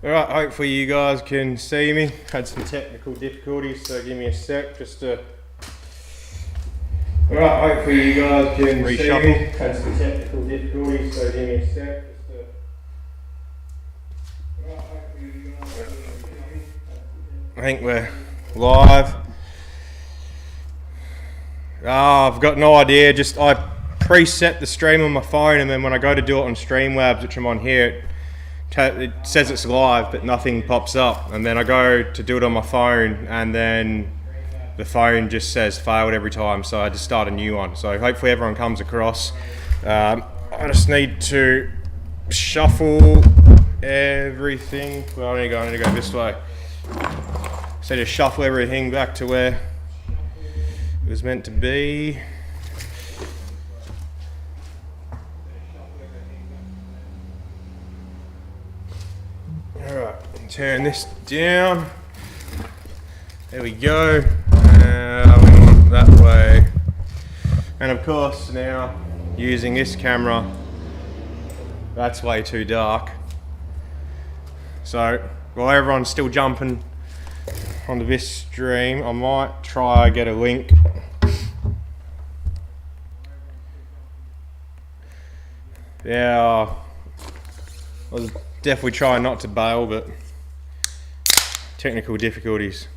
Alright, hopefully you guys can see me. Had some technical difficulties, so give me a sec just to... Alright, hopefully you guys can see me. Had some technical difficulties, so give me a sec just to... I think we're live. I've got no idea, I preset the stream on my phone, and then when I go to do it on Streamlabs, which I'm on here, it says it's live but nothing pops up, and then I go to do it on my phone and then the phone just says failed every time, so I just start a new one. So hopefully everyone comes across. I just need to shuffle everything. Well, I need to go this way. So just shuffle everything back to where it was meant to be. Alright, turn this down. There we go. We want that way. And of course now, using this camera, that's way too dark. So, while everyone's still jumping onto this stream, I might try get a link. Yeah, I was definitely trying not to bail, but technical difficulties.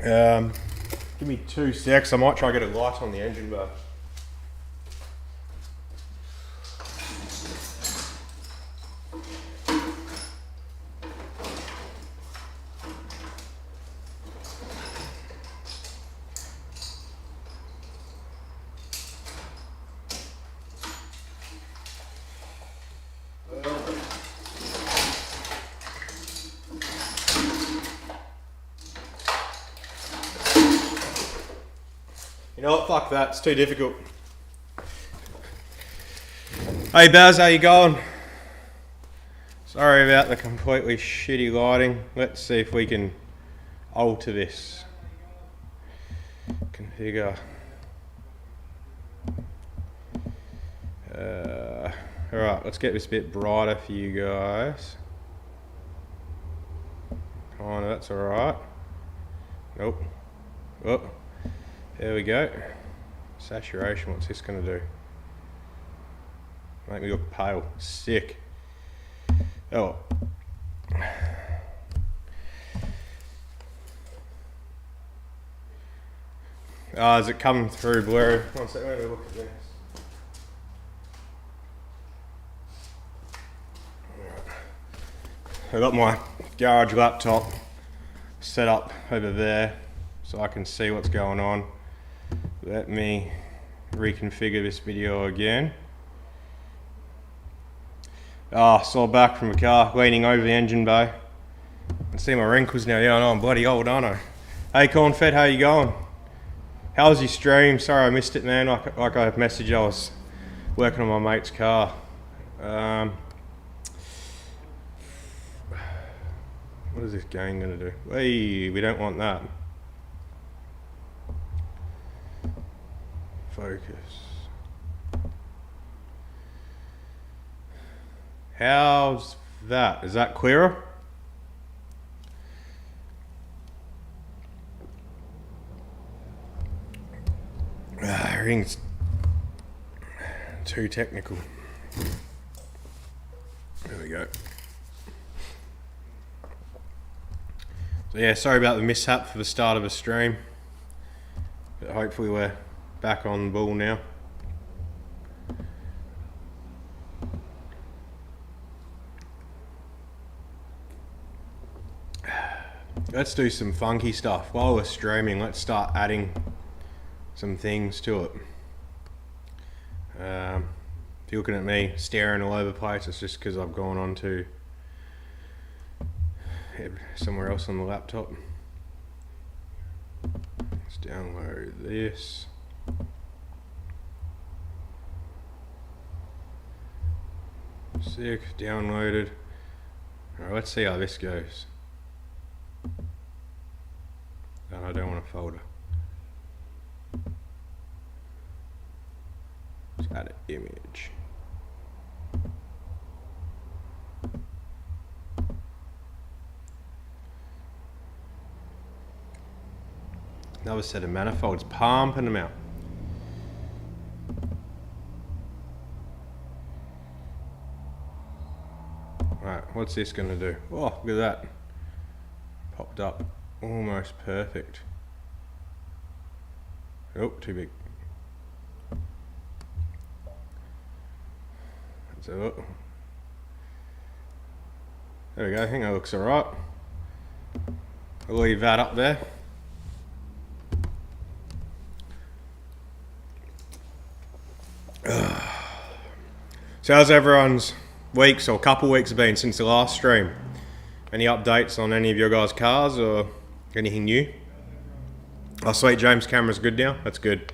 Give me 2 secs, I might try to get a light on the engine bay. You know what, fuck that, it's too difficult. Hey Baz, how you going? Sorry about the completely shitty lighting. Let's see if we can alter this. Configure. Alright, let's get this a bit brighter for you guys. Kinda, that's alright. Nope. Oh. There we go. Saturation, what's this going to do? Make me look pale. Sick. Oh. Is it coming through blurry? One second, let me look at this. I've got my garage laptop set up over there so I can see what's going on. Let me reconfigure this video again. Saw back from the car, leaning over the engine bay. I can see my wrinkles now. Yeah, I know, I'm bloody old, aren't I? Hey Cornfed, how you going? How was your stream? Sorry I missed it, man. Like I messaged, I was working on my mate's car. What is this gain gonna do? Hey, we don't want that. Focus. How's that? Is that clearer? Everything's too technical. There we go. So yeah, sorry about the mishap for the start of the stream, but hopefully we're back on the ball now. Let's do some funky stuff. While we're streaming, let's start adding some things to it. If you're looking at me staring all over the place, it's just because I've gone on to somewhere else on the laptop. Let's download this. Sick, downloaded. Alright, let's see how this goes. No, I don't want a folder. Let's add an image. Another set of manifolds, pumping them out. Right, what's this gonna do? Oh, look at that. Popped up almost perfect. Oh, too big. Let's have a look. There we go, I think that looks alright. I'll leave that up there. So how's everyone's weeks or couple weeks been since the last stream? Any updates on any of your guys' cars or anything new? Oh sweet, James' camera's good now? That's good.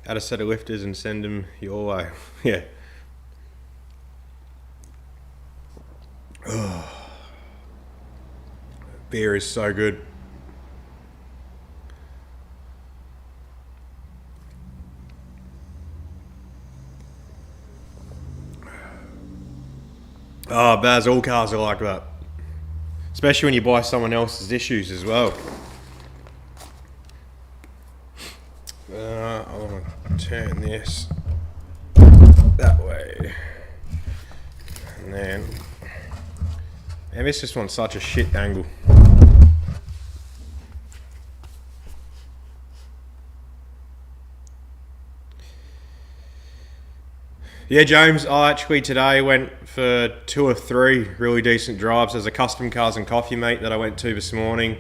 Add a set of lifters and send them your way. Yeah. Oh. Beer is so good. Oh, Baz, all cars are like that. Especially when you buy someone else's issues as well. I want to turn this that way. And then... And this just wants such a shit angle. Yeah, James, I actually today went for 2 or 3 really decent drives. There's a Custom Cars and Coffee Meet that I went to this morning.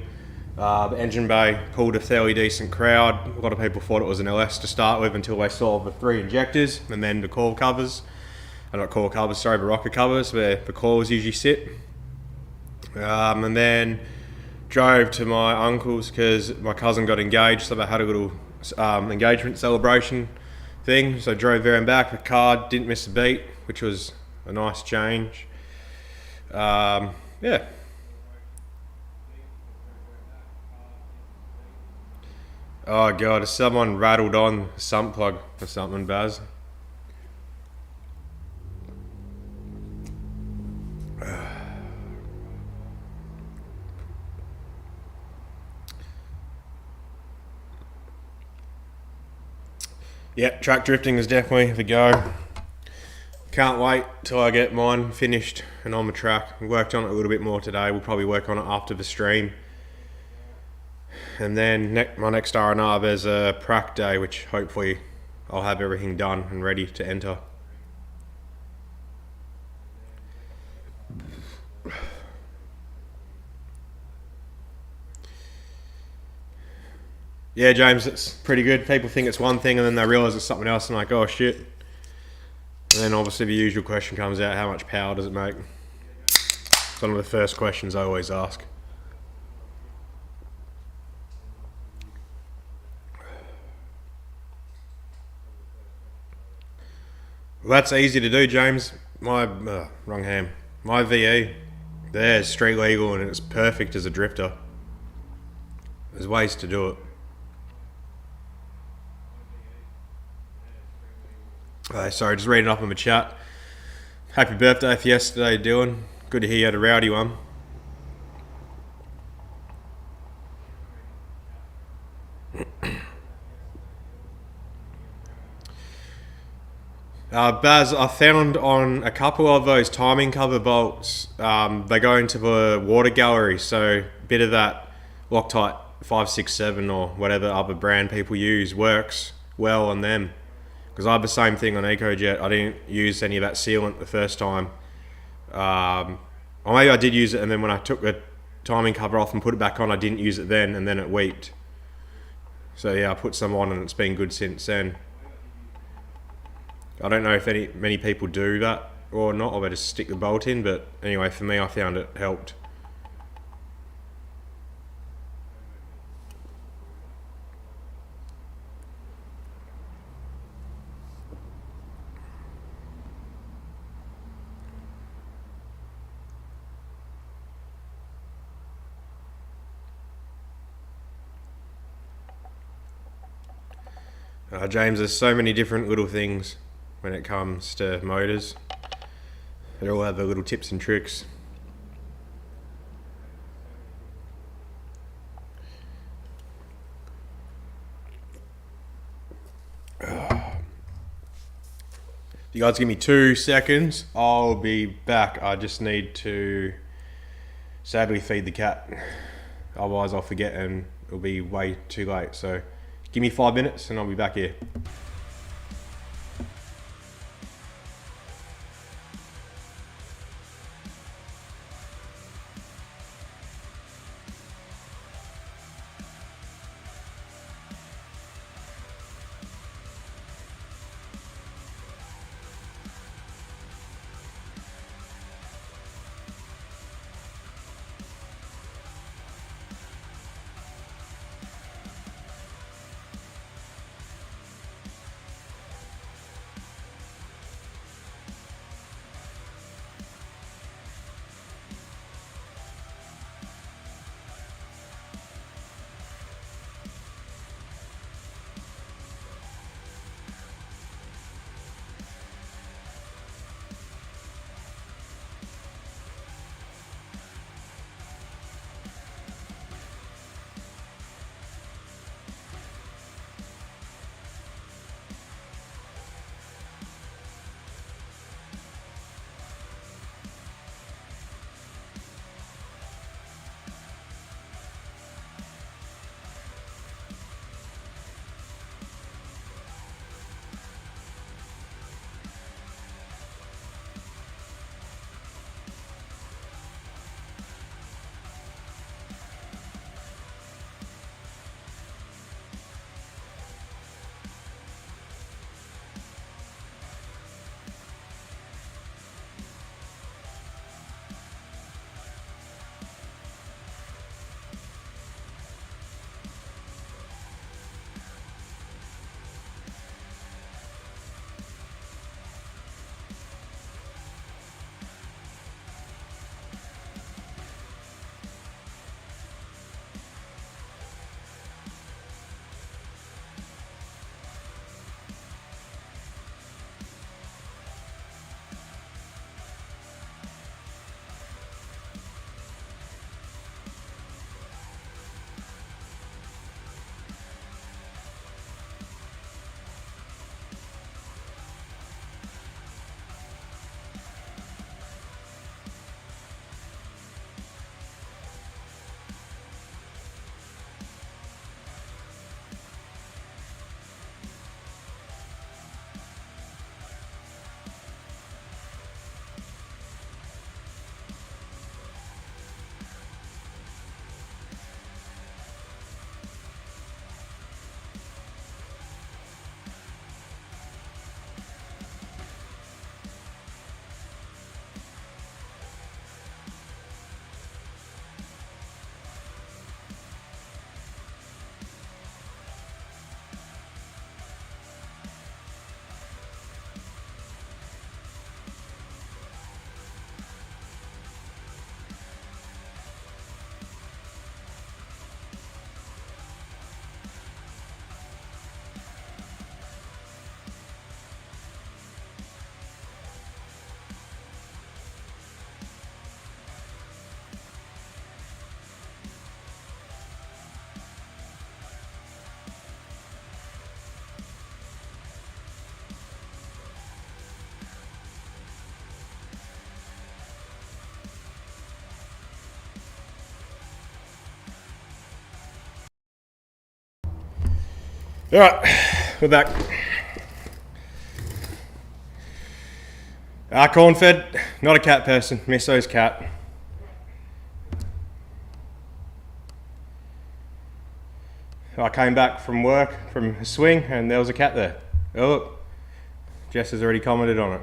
The engine bay pulled a fairly decent crowd. A lot of people thought it was an LS to start with until they saw the 3 injectors and then the coil covers. Not coil covers, sorry, but rocker covers where the coils usually sit. And then drove to my uncle's because my cousin got engaged, so they had a little engagement celebration thing. So drove there and back. The car didn't miss a beat, which was a nice change. Yeah. Oh god, if someone rattled on a sump plug or something, Baz. Yeah, track drifting is definitely the go. Can't wait till I get mine finished and on the track. We worked on it a little bit more today. We'll probably work on it after the stream. And then my next R&R, there's a prac day, which hopefully I'll have everything done and ready to enter. Yeah, James, it's pretty good. People think it's one thing and then they realise it's something else and like, oh shit. And then obviously the usual question comes out, how much power does it make? It's one of the first questions I always ask. Well, that's easy to do, James. My, wrong hand. My VE, there's street legal and it's perfect as a drifter. There's ways to do it. Sorry, just reading up on the chat. Happy birthday for yesterday, Dylan. Good to hear you had a rowdy one. Baz, I found on a couple of those timing cover bolts, they go into the water gallery, so a bit of that Loctite 567 or whatever other brand people use works well on them. Because I had the same thing on EcoJet. I didn't use any of that sealant the first time. Or maybe I did use it and then when I took the timing cover off and put it back on, I didn't use it then and then it weeped. So yeah, I put some on and it's been good since then. I don't know if many people do that or not, or they just stick the bolt in, but anyway, for me, I found it helped. James, there's so many different little things when it comes to motors. They all have their little tips and tricks. You guys give me 2 seconds, I'll be back. I just need to sadly feed the cat. Otherwise I'll forget and it'll be way too late. So give me 5 minutes and I'll be back here. All right, we're back. Corn fed, not a cat person, Misso's cat. I came back from work, from a swing, and there was a cat there. Oh, look, Jess has already commented on it.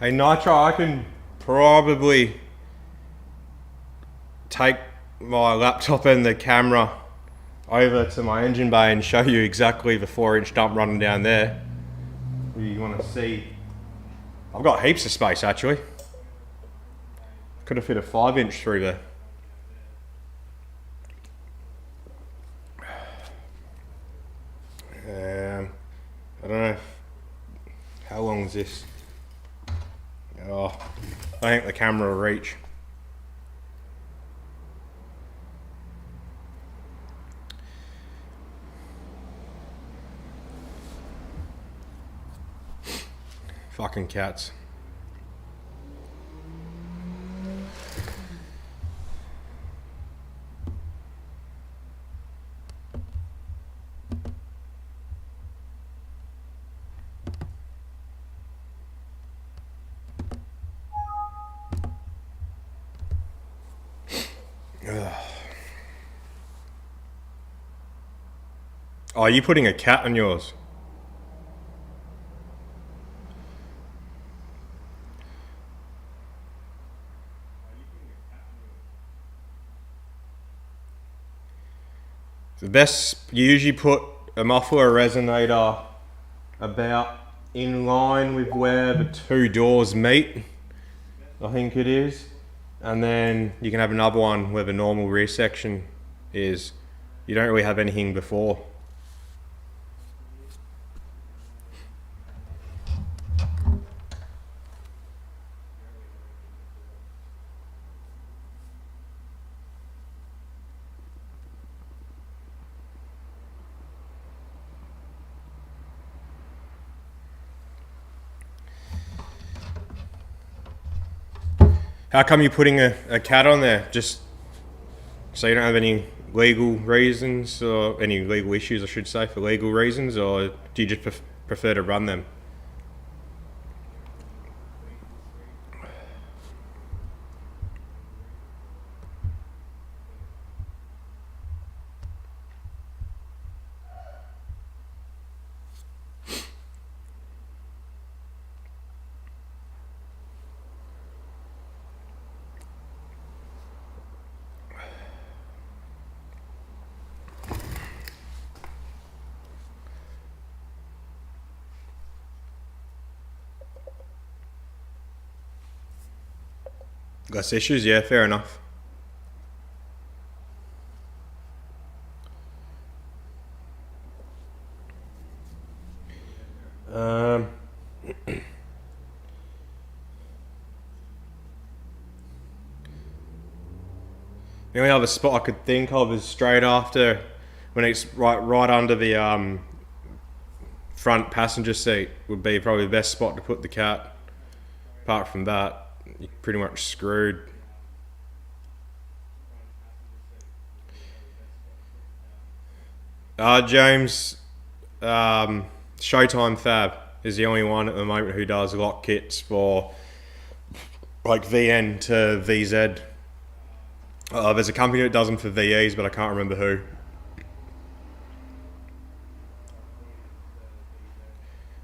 Hey Nitro, I can probably take my laptop and the camera over to my engine bay and show you exactly the 4-inch dump running down there. You want to see I've got heaps of space actually. Could have fit a 5-inch through there. I don't know. How long is this? Oh, I think the camera will reach. Fucking cats. Oh, are you putting a cat on yours? The best, you usually put a muffler or resonator about in line with where the two doors meet, I think it is. And then you can have another one where the normal rear section is. You don't really have anything before. How come you're putting a cat on there? Just so you don't have any legal reasons or any legal issues, I should say, for legal reasons, or do you just prefer to run them? Less issues, yeah, fair enough. The only other spot I could think of is straight after, when it's right under the front passenger seat would be probably the best spot to put the cat. Apart from that, you're pretty much screwed. James, Showtime Fab is the only one at the moment who does lock kits for like VN to VZ. There's a company that does them for VEs, but I can't remember who.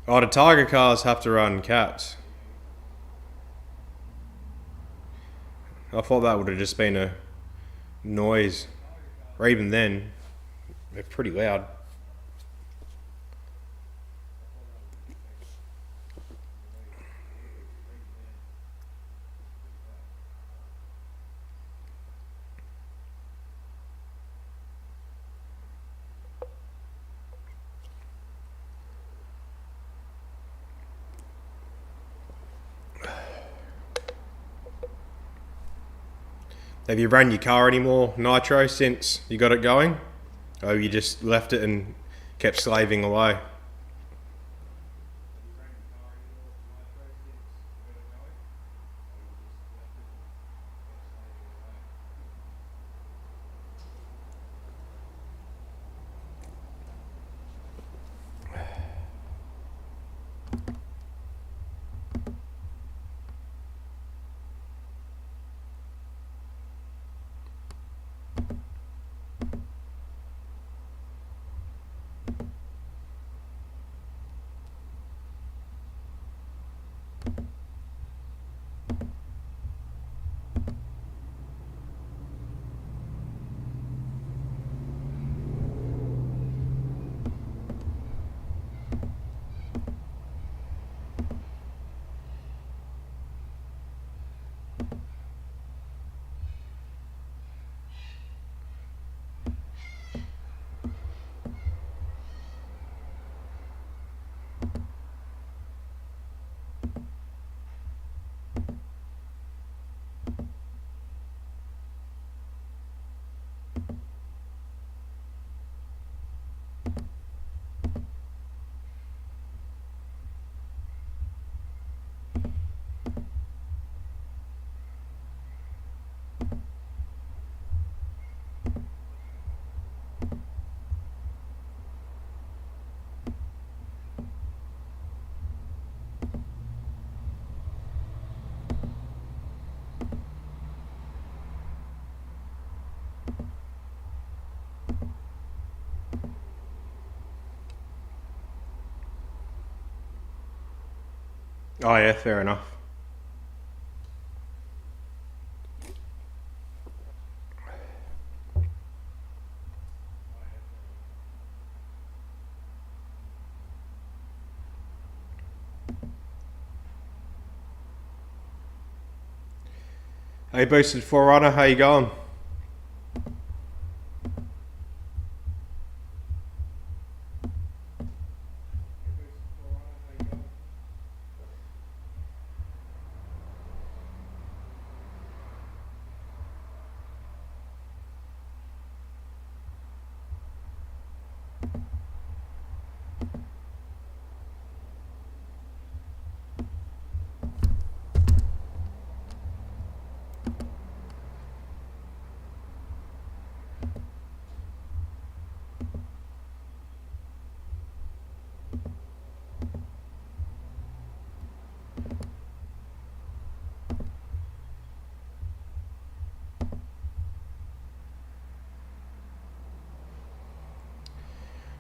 Oh, the Tiger cars have to run cats. I thought that would have just been a noise. Or even then, they're pretty loud. Have you run your car anymore nitro since you got it going? Or you just left it and kept slaving away? Oh yeah, fair enough. Hey, Boosted Forerunner, how you going?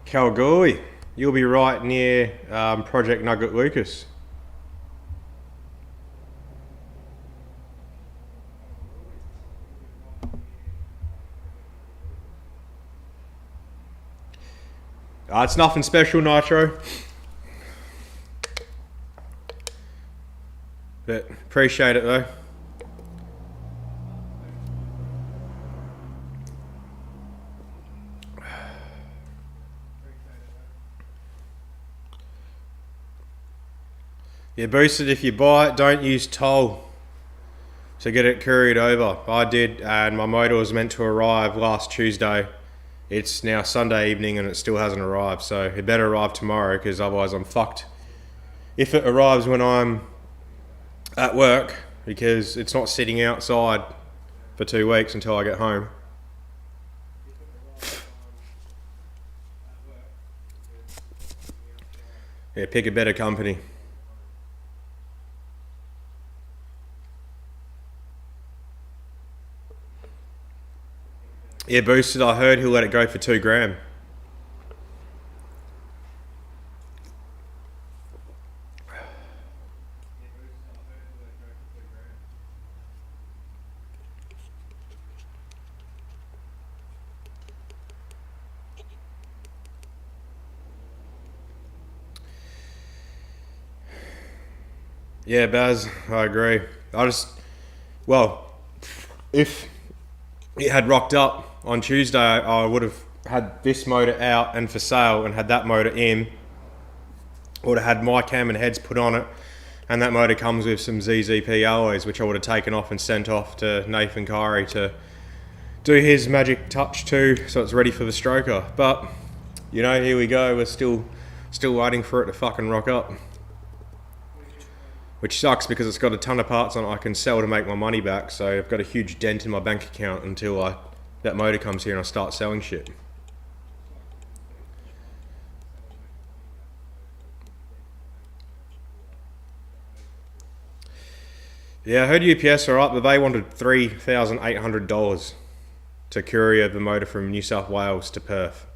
Kalgoorlie, you'll be right near Project Nugget Lucas. It's nothing special, Nitro. But appreciate it though. Yeah, Boosted, if you buy it, don't use toll to get it couriered over. I did, and my motor was meant to arrive last Tuesday. It's now Sunday evening and it still hasn't arrived, so it better arrive tomorrow because otherwise I'm fucked. If it arrives when I'm at work, because it's not sitting outside for 2 weeks until I get home. Yeah, pick a better company. Yeah, Boosted, I heard he'll let it go for $2,000. Yeah, Baz, I agree. Well, if it had rocked up on Tuesday, I would have had this motor out and for sale and had that motor in. Would have had my cam and heads put on it, and that motor comes with some ZZP alloys, which I would have taken off and sent off to Nathan Kyrie to do his magic touch to, so it's ready for the stroker. But, you know, here we go, we're still waiting for it to fucking rock up. Which sucks because it's got a ton of parts on it I can sell to make my money back, so I've got a huge dent in my bank account until that motor comes here and I start selling shit. Yeah, I heard UPS are up, but they wanted $3,800 to courier the motor from New South Wales to Perth.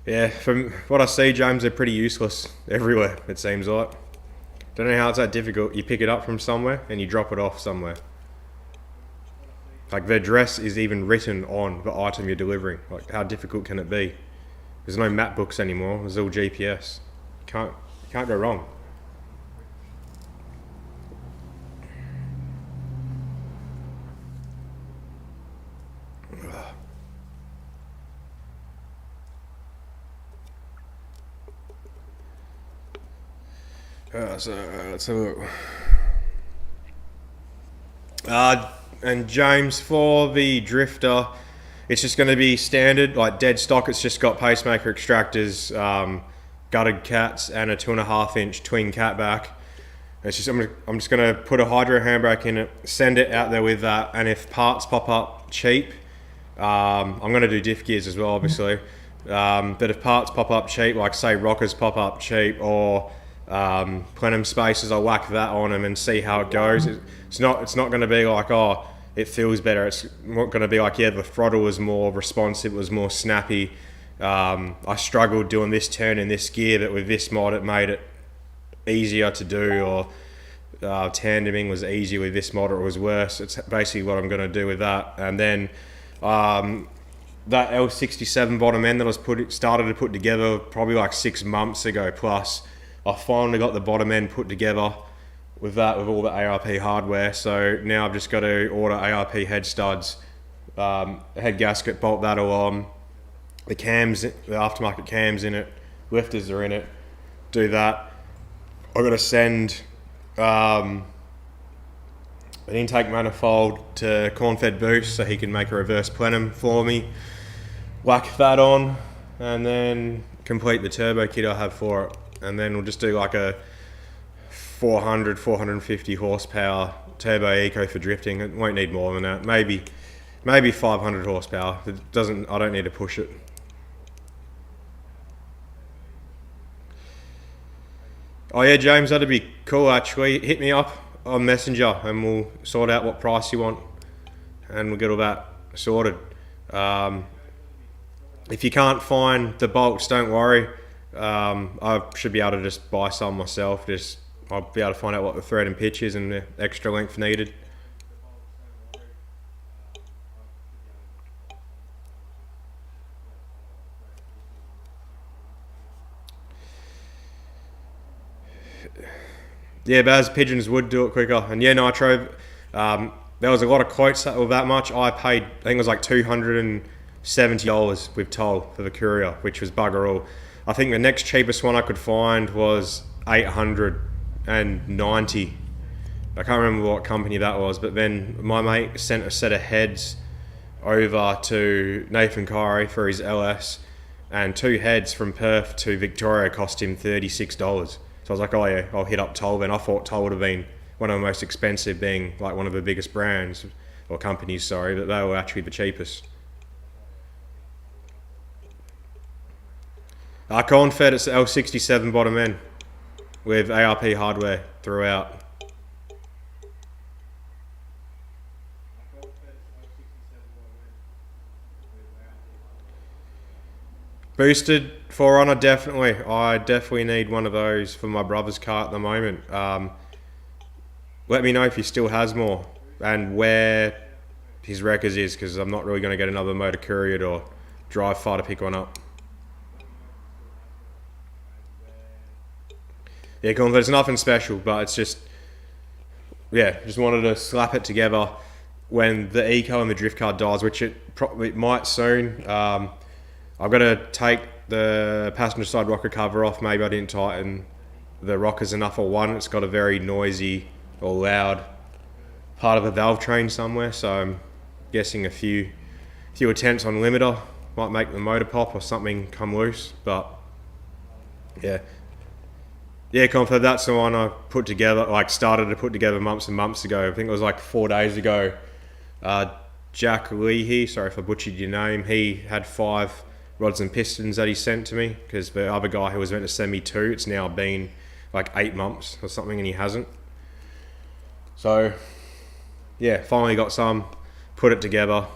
Yeah, from what I see, James, they're pretty useless everywhere, it seems like. Don't know how it's that difficult. You pick it up from somewhere and you drop it off somewhere. Like, the address is even written on the item you're delivering. Like, how difficult can it be? There's no map books anymore, there's all GPS. Can't go wrong. So let's have a look. And James, for the drifter, it's just going to be standard, like dead stock. It's just got pacemaker extractors, gutted cats, and a 2.5-inch twin cat back. It's just I'm just going to put a hydro handbrake in it, send it out there with that, and if parts pop up cheap, I'm going to do diff gears as well, obviously. But if parts pop up cheap, like say rockers pop up cheap, or plenum spacers, I'll whack that on them and see how it goes. It's not going to be like, oh, it feels better. It's going to be like, yeah, the throttle was more responsive, it was more snappy. I struggled doing this turn in this gear, but with this mod it made it easier to do, or tandeming was easier with this mod, or it was worse. It's basically what I'm going to do with that. And then that L67 bottom end that I was started to put together probably like 6 months ago plus, I finally got the bottom end put together with all the ARP hardware. So now I've just got to order ARP head studs, head gasket, bolt that all on, the cams, the aftermarket cams in it, lifters are in it, do that. I've got to send an intake manifold to Cornfed Boost so he can make a reverse plenum for me, whack that on, and then complete the turbo kit I have for it. And then we'll just do like a 450 horsepower turbo eco for drifting. It won't need more than that. Maybe 500 horsepower. I don't need to push it. Oh yeah, James, that'd be cool actually. Hit me up on Messenger and we'll sort out what price you want and we'll get all that sorted. If you can't find the bolts, don't worry. I should be able to just buy some myself. I'll be able to find out what the thread and pitch is and the extra length needed. Yeah, Baz, pigeons would do it quicker. And yeah, Nitro, there was a lot of quotes that were that much. I paid, I think it was like $270 with toll for the courier, which was bugger all. I think the next cheapest one I could find was $890. I can't remember what company that was, but then my mate sent a set of heads over to Nathan Kyrie for his LS, and 2 heads from Perth to Victoria cost him $36. So I was like, oh yeah, I'll hit up Toll then. I thought Toll would have been one of the most expensive, being like one of the biggest brands, or companies, sorry, but they were actually the cheapest. Cornfed, it's the L67 bottom end with ARP hardware throughout. Boosted 4Runner, definitely. I definitely need one of those for my brother's car at the moment. Let me know if he still has more and where his wreckers is, because I'm not really going to get another motor courier or drive far to pick one up. Yeah, it's nothing special, but it's just, yeah, just wanted to slap it together when the Eco and the drift car dies, which it probably might soon. I've got to take the passenger side rocker cover off. Maybe I didn't tighten the rockers enough, for one. It's got a very noisy or loud part of the valve train somewhere, so I'm guessing a few attempts on limiter might make the motor pop or something come loose. But yeah, Confirm, that's the one I put together, like started to put together months and months ago. I think it was like 4 days ago. Jack Leahy, sorry if I butchered your name, he had 5 rods and pistons that he sent to me, because the other guy who was meant to send me 2, it's now been like 8 months or something and he hasn't. So yeah, finally got some, put it together.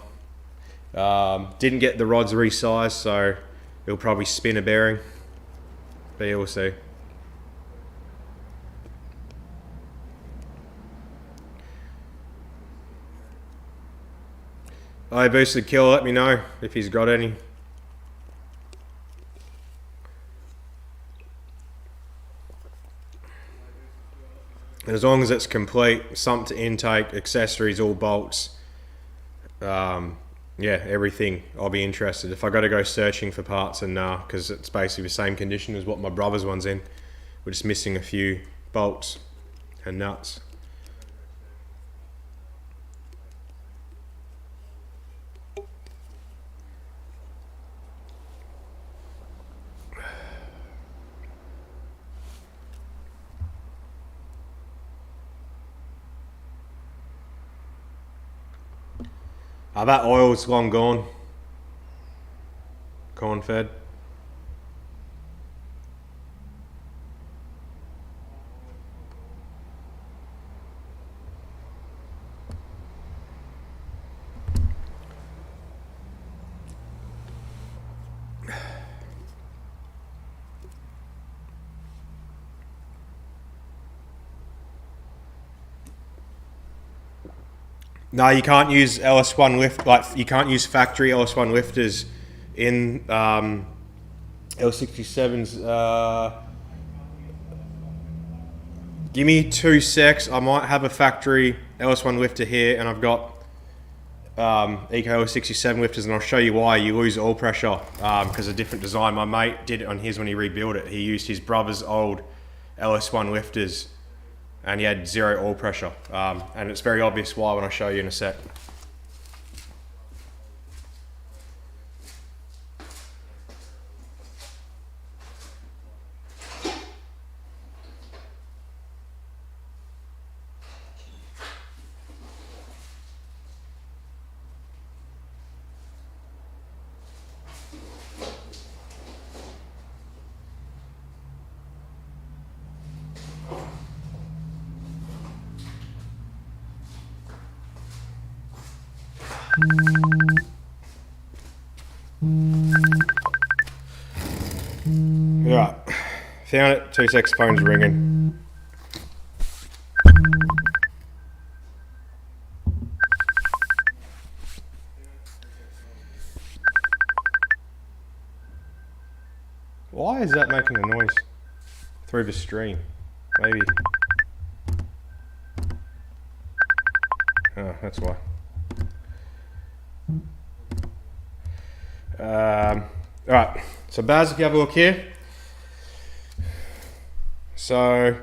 Didn't get the rods resized, so it'll probably spin a bearing, but yeah, we'll see. I boosted Killer, let me know if he's got any. And as long as it's complete, sump to intake, accessories, all bolts, yeah, everything, I'll be interested. If I got to go searching for parts, and because it's basically the same condition as what my brother's one's in. We're just missing a few bolts and nuts. That oil's long gone. Corn fed. No, you can't use LS1 lift, like you can't use factory LS1 lifters in L67s. Give me 2 secs. I might have a factory LS1 lifter here, and I've got Eco L67 lifters, and I'll show you why you lose oil pressure because of different design. My mate did it on his when he rebuilt it. He used his brother's old LS1 lifters, and he had 0 oil pressure. And it's very obvious why when I show you in a sec. Right, found it. 2 secs, phone's ringing. Why is that making a noise through the stream? Maybe. Oh, that's why. Alright, so Baz, if you have a look here. So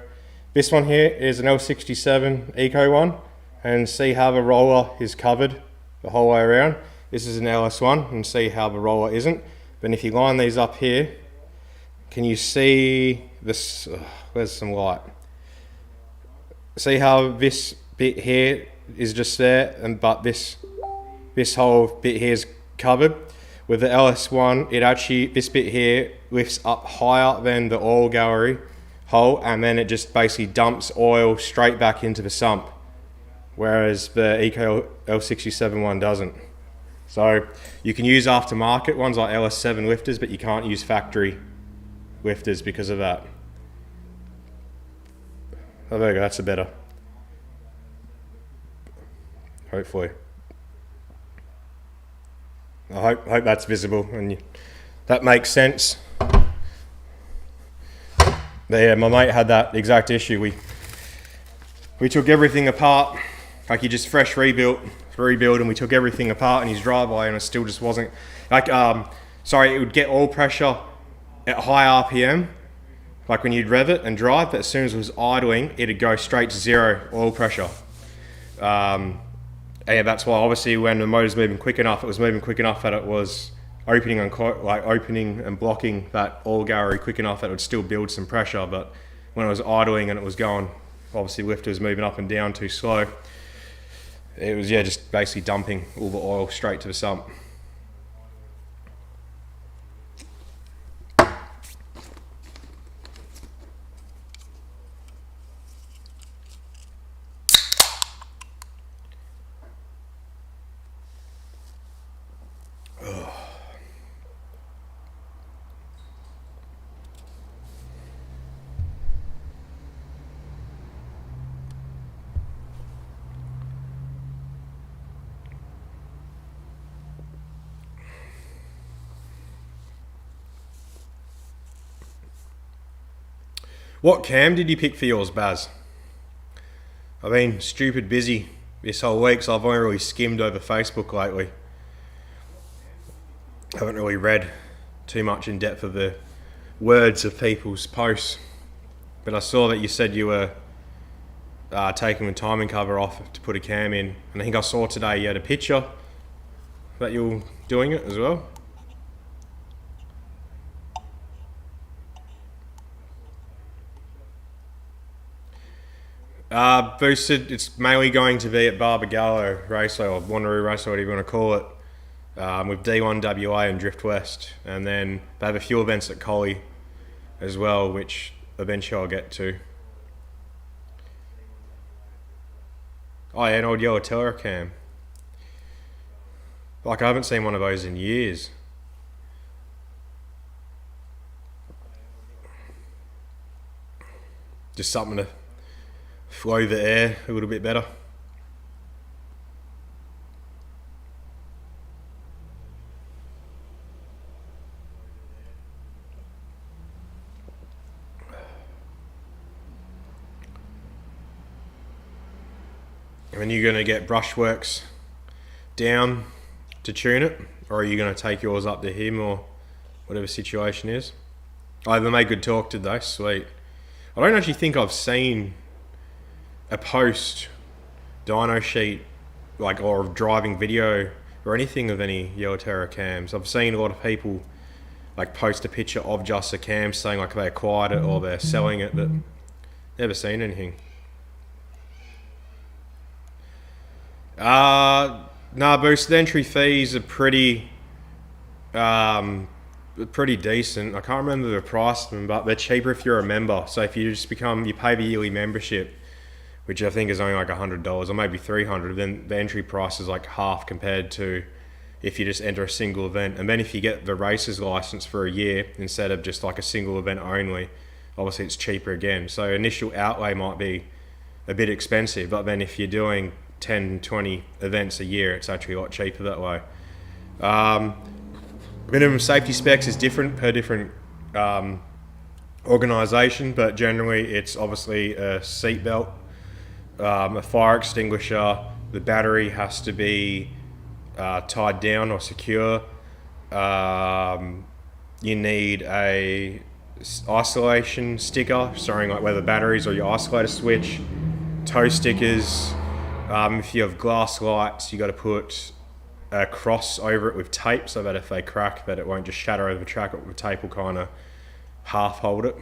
this one here is an L67 Eco one, and see how the roller is covered the whole way around. This is an LS1, and see how the roller isn't. But if you line these up here, can you see this? Where's some light? See how this bit here is just there, but this whole bit here is covered. With the LS1, it actually, this bit here lifts up higher than the oil gallery hole, and then it just basically dumps oil straight back into the sump, whereas the Eco L67 one doesn't. So you can use aftermarket ones like LS7 lifters, but you can't use factory lifters because of that. Oh, there you go, that's a better. Hopefully. I hope that's visible and that makes sense. But yeah, my mate had that exact issue. We took everything apart, like he just fresh rebuild, and we took everything apart in his driveway, and it still just wasn't like sorry, it would get oil pressure at high RPM, like when you'd rev it and drive, but as soon as it was idling, it'd go straight to 0 oil pressure. Yeah, that's why obviously when the motor's moving quick enough, it was moving quick enough that it was opening and blocking that oil gallery quick enough that it would still build some pressure. But when it was idling and it was going, obviously lifter was moving up and down too slow, it was just basically dumping all the oil straight to the sump. What cam did you pick for yours, Baz? I've been stupid busy this whole week, so I've only really skimmed over Facebook lately. I haven't really read too much in depth of the words of people's posts. But I saw that you said you were taking the timing cover off to put a cam in, and I think I saw today you had a picture that you were doing it as well. Boosted, it's mainly going to be at Barbagallo Raceway, or Wanneroo Raceway, whatever you want to call it, with D1 WA and Drift West. And then they have a few events at Collie as well, which eventually I'll get to. Oh yeah, an old yellow Telecam. Like, I haven't seen one of those in years. Just something to flow the air a little bit better. And then you're going to get Brushworks down to tune it, or are you going to take yours up to him, or whatever situation is? Oh, they made good talk, did they? Sweet. I don't actually think I've seen a post dyno sheet, like, or driving video or anything of any Yellow Terra cams. I've seen a lot of people like post a picture of just a cam saying like they acquired it or they're selling it, but never seen anything. Nah, boosted entry fees are pretty decent. I can't remember the price of them, but they're cheaper if you're a member. So if you pay the yearly membership, which I think is only like $100 or maybe $300, then the entry price is like half compared to if you just enter a single event. And then if you get the races license for a year instead of just like a single event only, obviously it's cheaper again. So initial outlay might be a bit expensive, but then if you're doing 10, 20 events a year, it's actually a lot cheaper that way. Minimum safety specs is different per different organisation, but generally it's obviously a seatbelt, a fire extinguisher, the battery has to be tied down or secure. You need a isolation sticker showing like where the batteries or your isolator switch, toe stickers. If you have glass lights, you got to put a cross over it with tape so that if they crack, that it won't just shatter over the track. The tape will kind of half hold it.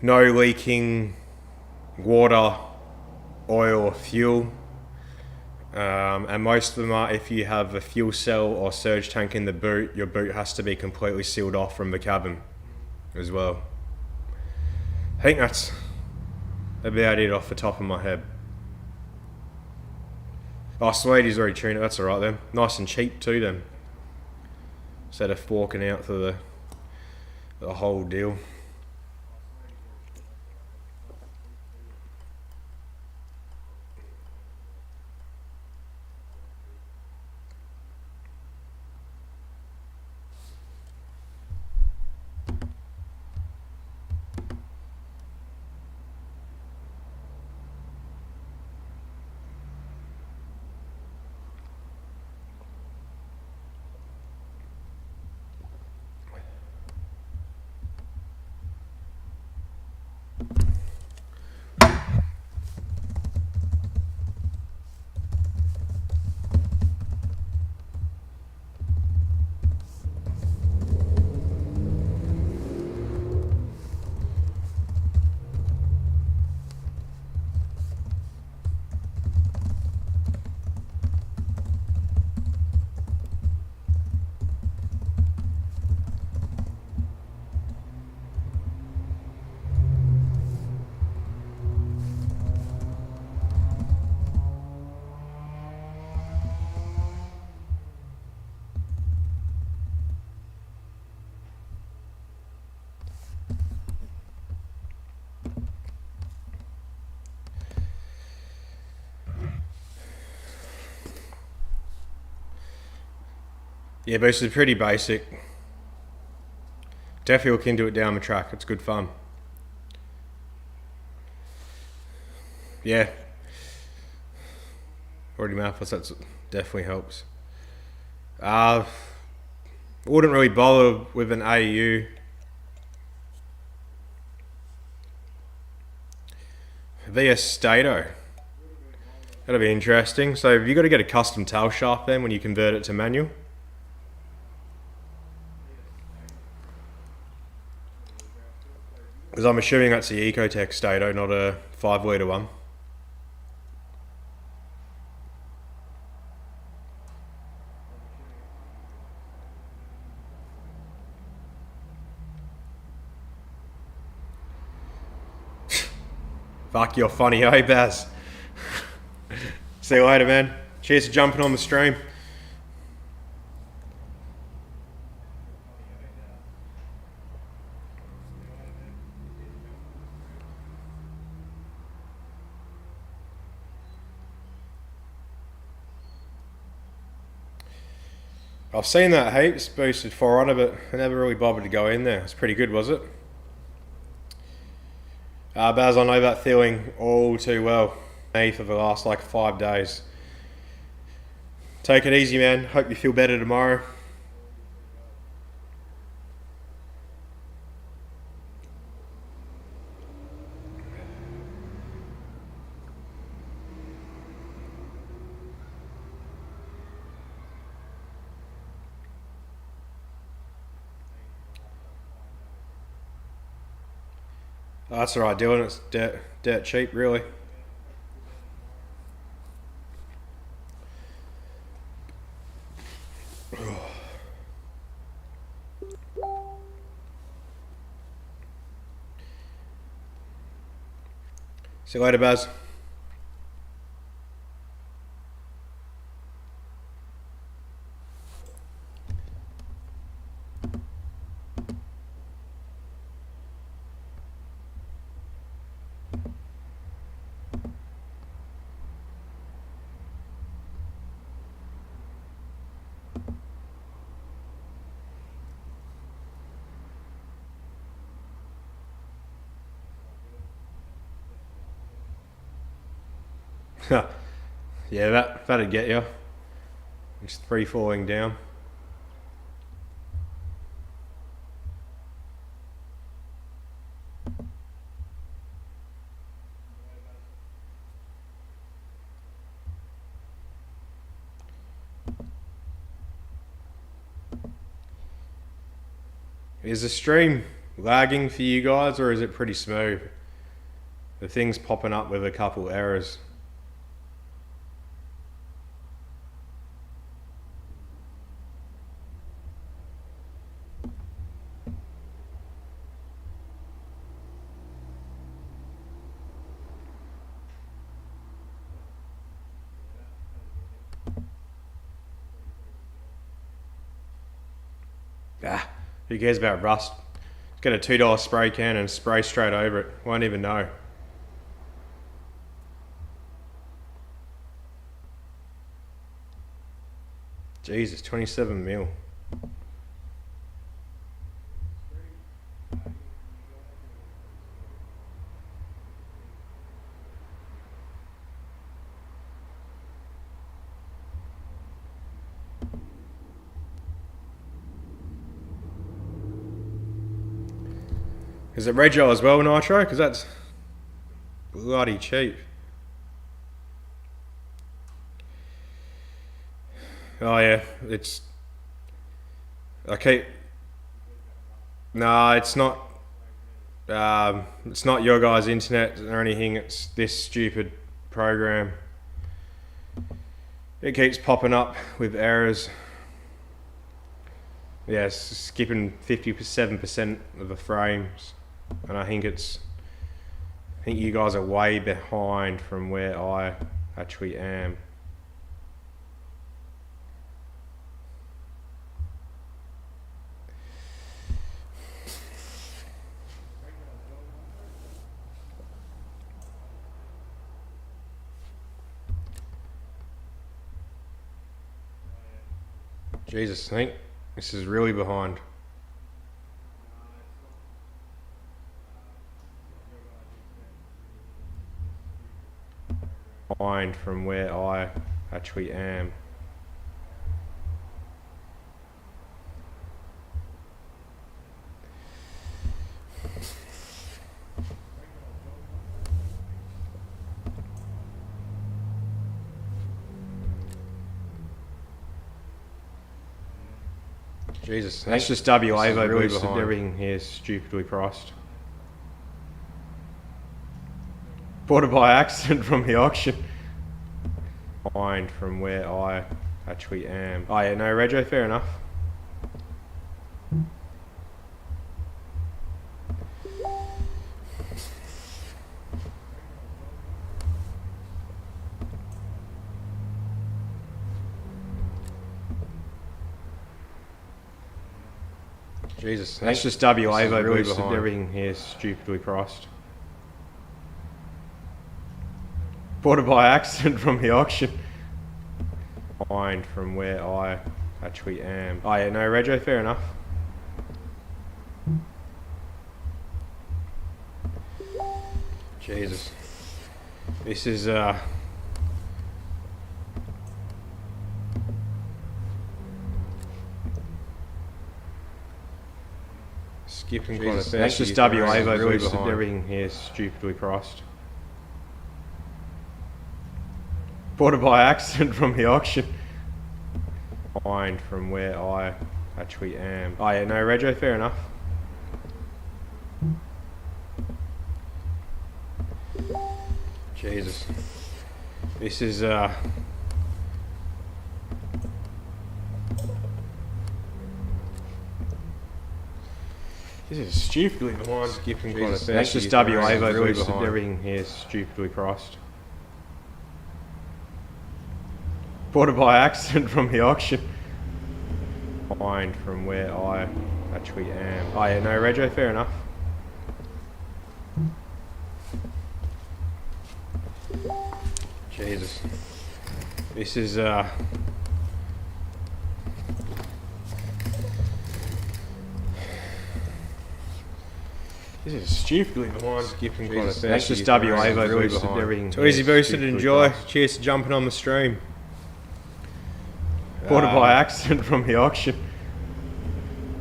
No leaking water, oil or fuel, and most of them are, if you have a fuel cell or surge tank in the boot, your boot has to be completely sealed off from the cabin as well. I think that's about it off the top of my head. Oh sweet, he's already tuned it, that's alright then. Nice and cheap too then, instead of forking out for the whole deal. Yeah, but it's pretty basic. Definitely look into it down the track. It's good fun. Yeah. Already mapped, that definitely helps. Wouldn't really bother with an AU. VS Stato. That'll be interesting. So have you got to get a custom tail shaft then when you convert it to manual? Because I'm assuming that's the Ecotech Stato, not a 5 litre one. Fuck, you're funny, eh, Baz? See you later, man. Cheers for jumping on the stream. I've seen that heaps boosted 400, but I never really bothered to go in there. It's pretty good, was it? Baz, I know that feeling all too well. Me for the last like 5 days. Take it easy, man. Hope you feel better tomorrow. Oh, that's alright, Dylan. It's dirt cheap, really. See you later, Baz. Yeah, that'd get you. Just free falling down. Is the stream lagging for you guys, or is it pretty smooth? The thing's popping up with a couple errors. Who cares about rust? Get a $2 spray can and spray straight over it. Won't even know. Jesus, 27 mil. Is it Rego as well, Nitro? Because that's bloody cheap. Oh yeah, it's... Okay. Nah, it's not... it's not your guys' internet or anything, it's this stupid program. It keeps popping up with errors. Yeah, it's skipping 57% of the frames. And I think you guys are way behind from where I actually am. Jesus, I think this is really behind. Behind from where I actually am. Jesus, that's just WA though, really boosted. Everything here is stupidly priced. Bought it by accident from the auction. Behind from where I actually am. Oh yeah, no, Rego, fair enough. Jesus, that's just WA though, really boosted. Everything here is stupidly priced. Bought it by accident from the auction. Behind from where I actually am. Oh yeah, no, Rego, fair enough. Jesus. This is skipping quite a fair. That's just WA though, really boosted. Everything here is stupidly priced. Bought it by accident from the auction. Behind from where I actually am. Oh yeah, no, Rego, fair enough. Jesus. This is this is stupidly behind. Skipping quite a fair. That's just WA though, really boosted. Everything here is stupidly priced. Bought it by accident from the auction. Behind from where I actually am. Oh yeah, no, Rego, fair enough. Jesus. This is this is stupidly behind. Skipping quite a fair. That's just WA though, really boosted. Everything. Too easy boosted. Enjoy. Cheers to jumping on the stream. Bought it by accident from the auction.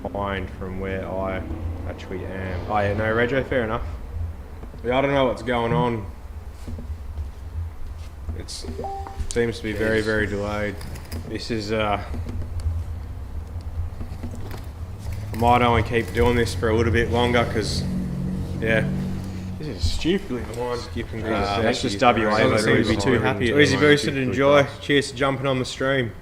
Behind from where I actually am. Oh yeah, no, Rego, fair enough. Yeah, I don't know what's going on. It seems to be very, very delayed. This is I might only keep doing this for a little bit longer because, yeah, this is stupidly behind. Skipping that's just WA. I don't seem to be too happy. Easy boosted. Enjoy. Cheers to jumping on the stream.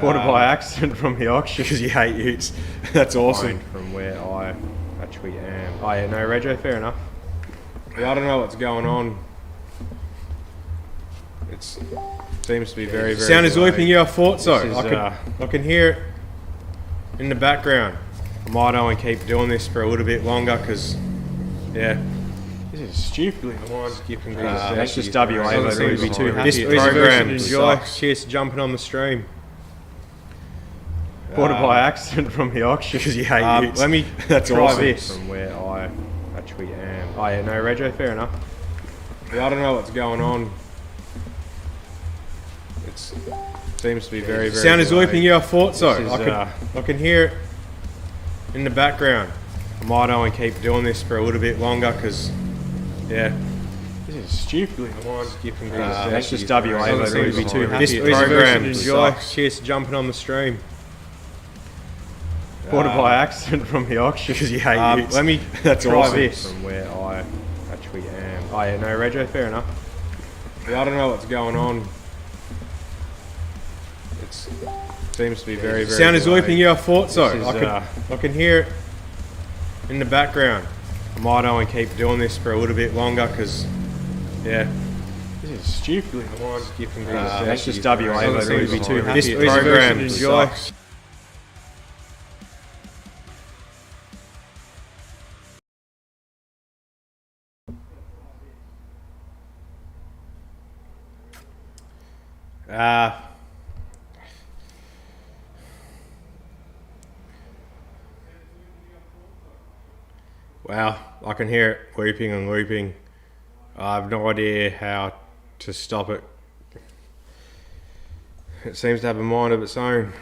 Bought it by accident from the auction because you hate utes. That's awesome. From where I actually am. Oh yeah, no, Rego, fair enough. Yeah, I don't know what's going on. It seems to be very, very. Sound is looping. Yeah, I thought so. I can hear it in the background. I might only keep doing this for a little bit longer because, yeah, this is stupidly behind. Skipping that's just WA. I don't seem to be too happy. This program enjoy. Cheers to jumping on the stream. Bought it by accident from the auction because you hate utes. Let me that's try awesome. This. From where I actually am. Oh yeah, no, Rego, fair enough. Yeah, I don't know what's going on. It seems to be very, very. Sound is looping. Yeah, I thought so. I can hear it in the background. I might only keep doing this for a little bit longer because, yeah, this is stupidly behind. Skipping that's just WA. I don't seem to be too happy. This program enjoy. Cheers to jumping on the stream. Bought it by accident from the auction because you hate utes. Let me that's try awesome. This. From where I actually am. Oh yeah, no, Rego, fair enough. Yeah, I don't know what's going on. It seems to be very, very. Sound is looping. Yeah, I thought so. I can hear it in the background. I might only keep doing this for a little bit longer because, yeah, this is stupidly behind. Skipping that's just WA. I don't seem to be too happy. This program enjoy. Wow, I can hear it looping and looping. I have no idea how to stop it. It seems to have a mind of its own.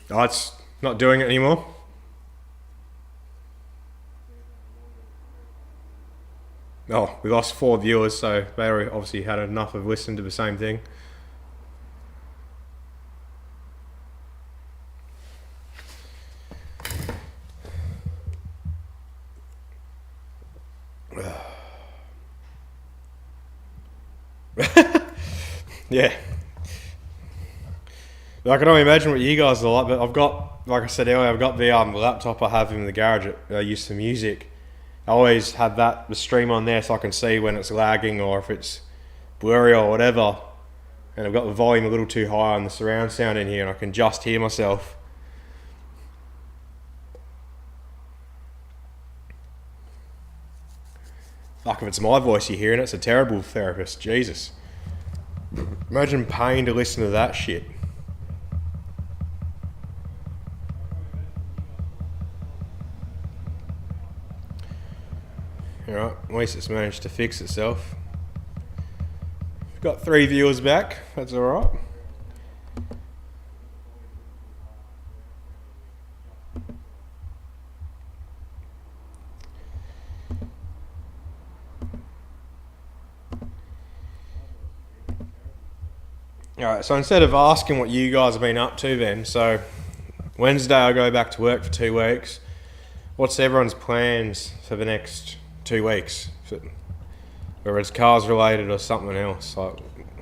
Oh, it's not doing it anymore. Oh, we lost 4 viewers, so they obviously had enough of listening to the same thing. Yeah. I can only imagine what you guys are like, but I've got, like I said earlier, I've got the laptop I have in the garage that I use for music. I always have the stream on there so I can see when it's lagging or if it's blurry or whatever. And I've got the volume a little too high on the surround sound in here and I can just hear myself. Fuck, if it's my voice you're hearing, it's a terrible therapist. Jesus. Imagine paying to listen to that shit. Alright, at least it's managed to fix itself. Got 3 viewers back, that's alright. Alright, so instead of asking what you guys have been up to then, so Wednesday I go back to work for 2 weeks. What's everyone's plans for the next 2 weeks? Whether it's cars related or something else. Like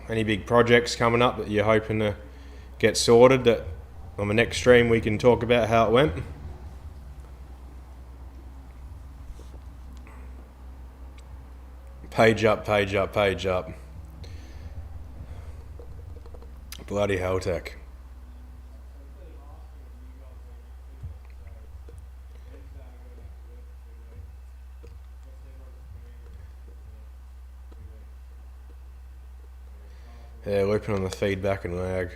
any big projects coming up that you're hoping to get sorted that on the next stream we can talk about how it went? Page up, page up, page up. Bloody hell, tech. Yeah, looping on the feedback and lag.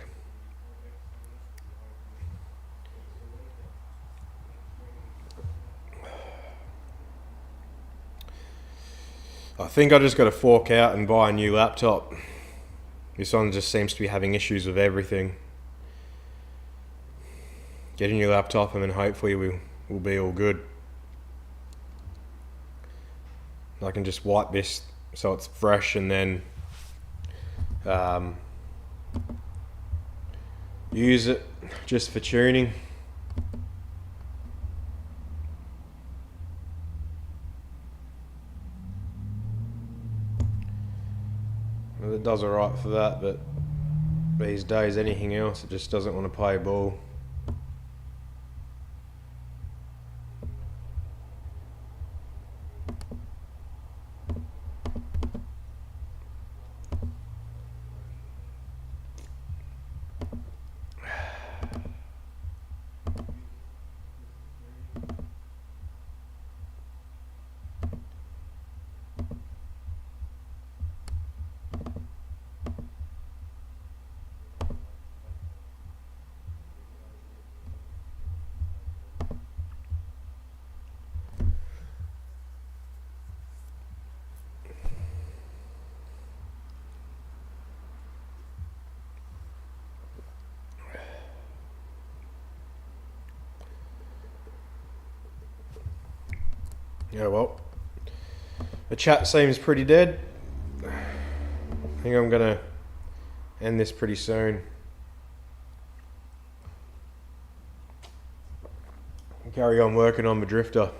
I think I just got to fork out and buy a new laptop. This one just seems to be having issues with everything. Get a new laptop and then hopefully we'll be all good. I can just wipe this so it's fresh and then use it just for tuning. Well, it does alright for that, but these days anything else it just doesn't want to play ball. Yeah, well, the chat seems pretty dead. I think I'm gonna end this pretty soon. Carry on working on my drifter.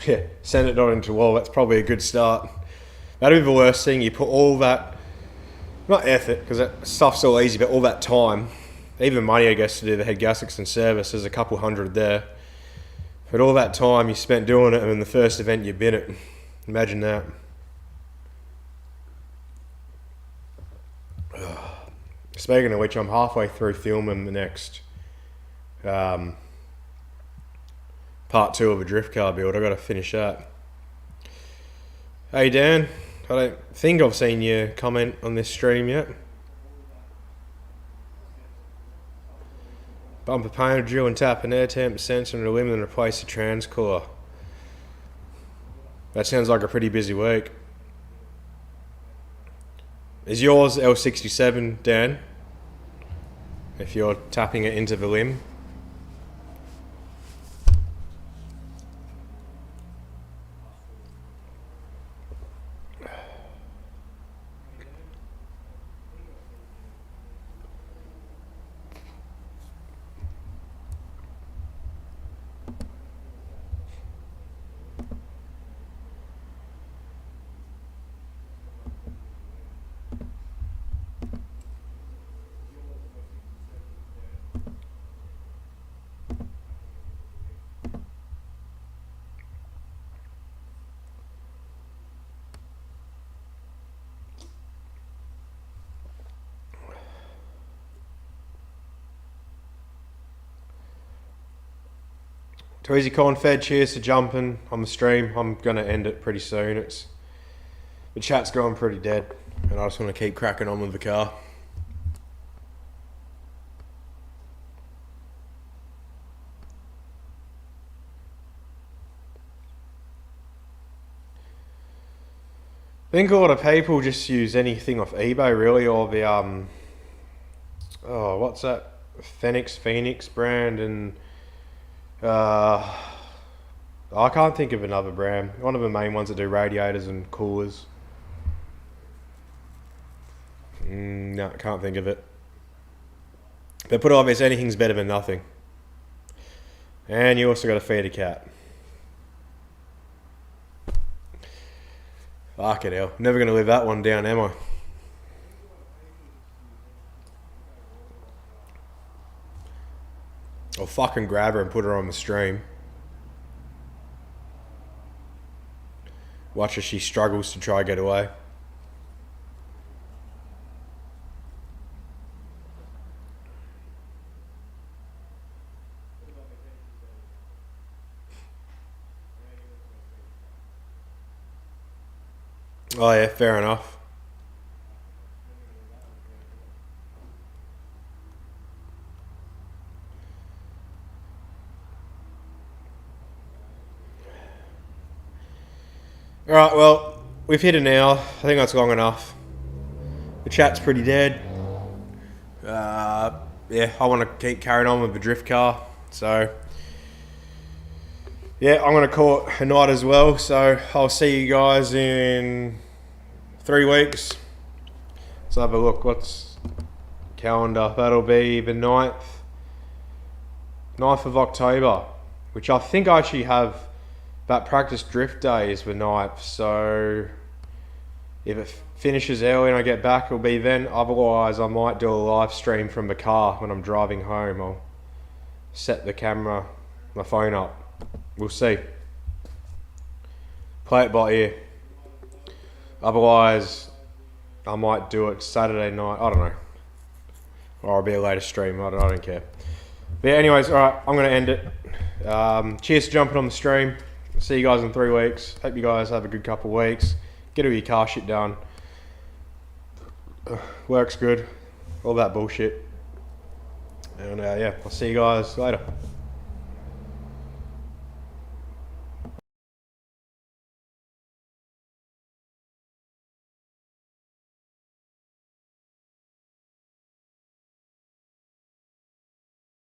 Yeah, send it not into wall. That's probably a good start. That'd be the worst thing. You put all that, not effort, because that stuff's all easy, but all that time, even money, I guess, to do the head gaskets and service. There's a couple hundred there. But all that time you spent doing it, and in the first event you bin it. Imagine that. Speaking of which, I'm halfway through filming the next part 2 of a drift car build. I got to finish that. Hey Dan, I don't think I've seen you comment on this stream yet. Bumper painter, drill and tap an air temp sensor and aluminum and replace the transcooler. That sounds like a pretty busy week. Is yours L67, Dan? If you're tapping it into the limb. To Easy Corn Fed, cheers for jumping on the stream. I'm going to end it pretty soon. The chat's going pretty dead, and I just want to keep cracking on with the car. I think a lot of people just use anything off eBay really, or the what's that? Phoenix brand, and I can't think of another brand. One of the main ones that do radiators and coolers. No, I can't think of it. But put it obvious, anything's better than nothing. And you also got to feed a cat. Fuck it hell. Never going to live that one down, am I? I'll fucking grab her and put her on the stream. Watch as she struggles to try to get away. Oh yeah, fair enough. Alright, well, we've hit an hour. I think that's long enough. The chat's pretty dead. Yeah, I want to keep carrying on with the drift car. So, yeah, I'm going to call it a night as well. So, I'll see you guys in 3 weeks. Let's have a look. What's calendar? That'll be the 9th of October, which I think I actually have. That practice drift day is the 9th, so if it finishes early and I get back, it'll be then. Otherwise, I might do a live stream from the car when I'm driving home. I'll set the camera, my phone up. We'll see. Play it by ear. Otherwise, I might do it Saturday night. I don't know. Or it'll be a later stream. I don't care. But yeah, anyways, alright, I'm going to end it. Cheers for jumping on the stream. See you guys in 3 weeks. Hope you guys have a good couple of weeks. Get all your car shit done. Works good. All that bullshit. And yeah, I'll see you guys later.